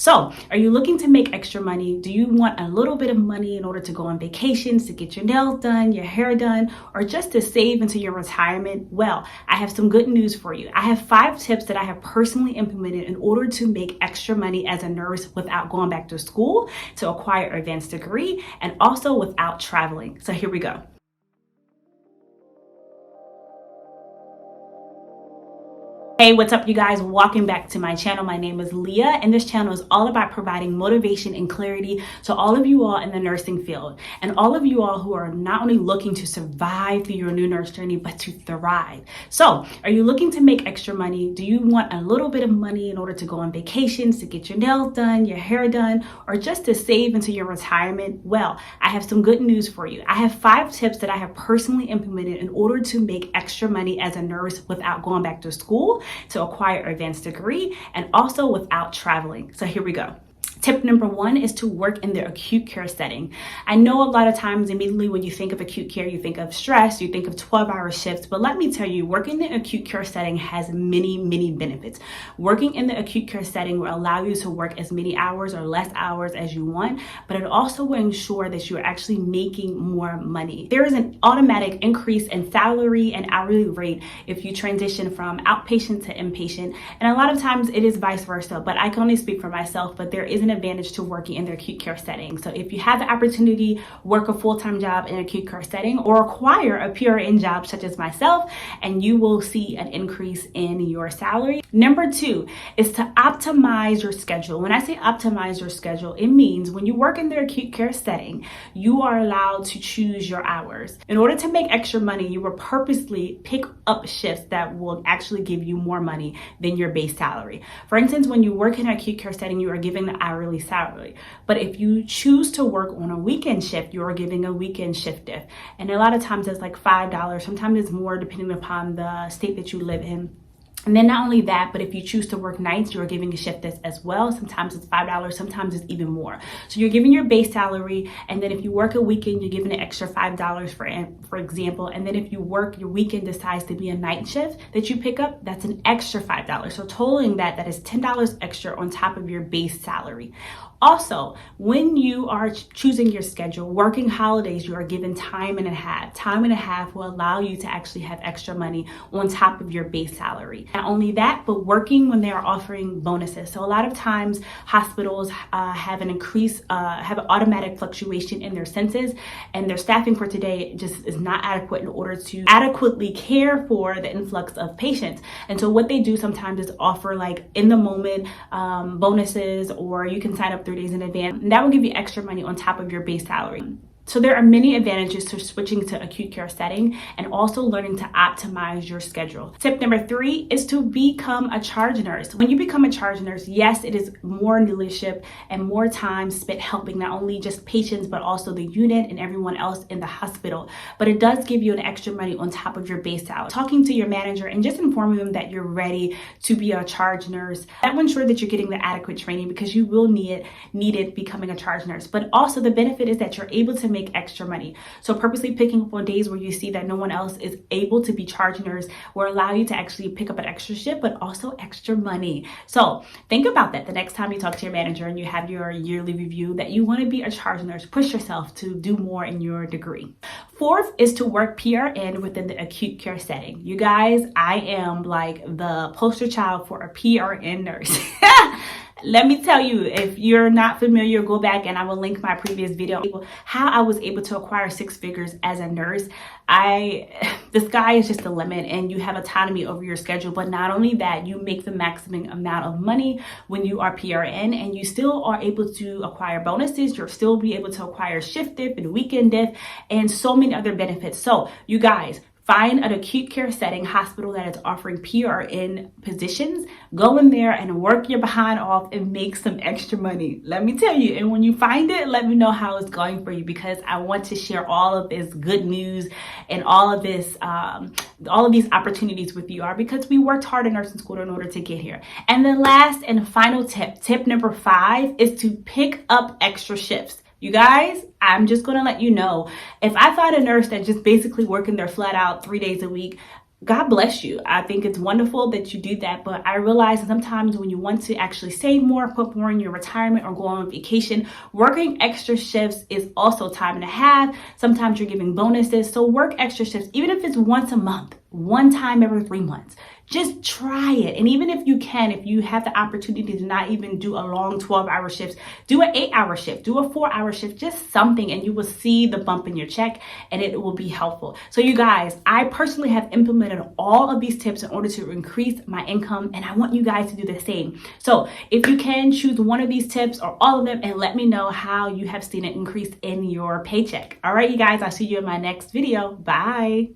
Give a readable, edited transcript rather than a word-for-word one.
So, are you looking to make extra money? Do you want a little bit of money in order to go on vacations, to get your nails done, your hair done, or just to save into your retirement? Well, I have some good news for you. I have 5 tips that I have personally implemented in order to make extra money as a nurse without going back to school, to acquire an advanced degree, and also without traveling. So here we go. Hey, what's up, you guys? Welcome back to my channel. My name is Leah, and this channel is all about providing motivation and clarity to all of you all in the nursing field, and all of you all who are not only looking to survive through your new nurse journey, but to thrive. So, are you looking to make extra money? Do you want a little bit of money in order to go on vacations, to get your nails done, your hair done, or just to save into your retirement? Well, I have some good news for you. I have 5 tips that I have personally implemented in order to make extra money as a nurse without going back to school, to acquire an advanced degree, and also without traveling. So here we go. Tip number 1 is to work in the acute care setting. I know a lot of times immediately when you think of acute care, you think of stress, you think of 12-hour shifts, but let me tell you, working in the acute care setting has many benefits. Working in the acute care setting will allow you to work as many hours or less hours as you want, but it also will ensure that you're actually making more money. There is an automatic increase in salary and hourly rate if you transition from outpatient to inpatient, and a lot of times it is vice versa, but I can only speak for myself, but there is an advantage to working in the acute care setting. So if you have the opportunity, work a full-time job in an acute care setting, or acquire a PRN job such as myself, and you will see an increase in your salary. Number 2 is to optimize your schedule. When I say optimize your schedule, it means when you work in the acute care setting, you are allowed to choose your hours. In order to make extra money, you will purposely pick up shifts that will actually give you more money than your base salary. For instance, when you work in an acute care setting, you are given the hourly salary. But if you choose to work on a weekend shift, you are giving a weekend shift diff. And a lot of times it's like $5. Sometimes it's more depending upon the state that you live in. And then not only that, but if you choose to work nights, you're giving a shift as well. Sometimes it's $5, sometimes it's even more. So you're giving your base salary, and then if you work a weekend, you're giving an extra $5 for example. And then if you work your weekend decides to be a night shift that you pick up, that's an extra $5. So totaling that is $10 extra on top of your base salary. Also, when you are choosing your schedule, working holidays, you are given time and a half. Time and a half will allow you to actually have extra money on top of your base salary. Not only that, but working when they are offering bonuses. So a lot of times hospitals have an automatic fluctuation in their census, and their staffing for today just is not adequate in order to adequately care for the influx of patients. And so what they do sometimes is offer like in the moment bonuses, or you can sign up 3 days in advance, and that will give you extra money on top of your base salary. So there are many advantages to switching to acute care setting, and also learning to optimize your schedule. Tip number 3 is to become a charge nurse. When you become a charge nurse, yes, it is more leadership and more time spent helping not only just patients, but also the unit and everyone else in the hospital. But it does give you an extra money on top of your base salary. Talking to your manager and just informing them that you're ready to be a charge nurse, that will ensure that you're getting the adequate training, because you will need it becoming a charge nurse. But also the benefit is that you're able to make extra money. So purposely picking up on days where you see that no one else is able to be charge nurse will allow you to actually pick up an extra shift, but also extra money. So think about that the next time you talk to your manager and you have your yearly review, that you want to be a charge nurse. Push yourself to do more in your degree. 4th is to work PRN within the acute care setting. You guys, I am like the poster child for a PRN nurse. Let me tell you, if you're not familiar, go back and I will link my previous video how I was able to acquire 6 figures as a nurse. The sky is just the limit, and you have autonomy over your schedule. But not only that, you make the maximum amount of money when you are PRN, and you still are able to acquire bonuses. You'll still be able to acquire shift dip and weekend dip and so many other benefits. So you guys, find an acute care setting hospital that is offering PRN positions. Go in there and work your behind off and make some extra money. Let me tell you. And when you find it, let me know how it's going for you, because I want to share all of this good news and all of these opportunities with you, because we worked hard in nursing school in order to get here. And the last and final tip number 5, is to pick up extra shifts. You guys, I'm just going to let you know, if I find a nurse that just basically working their flat out 3 days a week, God bless you. I think it's wonderful that you do that, but I realize that sometimes when you want to actually save more, put more in your retirement, or go on vacation, working extra shifts is also time and a half. Sometimes you're giving bonuses, so work extra shifts, even if it's once a month, one time every 3 months. Just try it. And even if you can, if you have the opportunity to not even do a long 12-hour shift, do an 8-hour shift, do a 4-hour shift, just something, and you will see the bump in your check, and it will be helpful. So you guys, I personally have implemented all of these tips in order to increase my income, and I want you guys to do the same. So if you can, choose one of these tips or all of them and let me know how you have seen an increase in your paycheck. All right, you guys, I'll see you in my next video. Bye.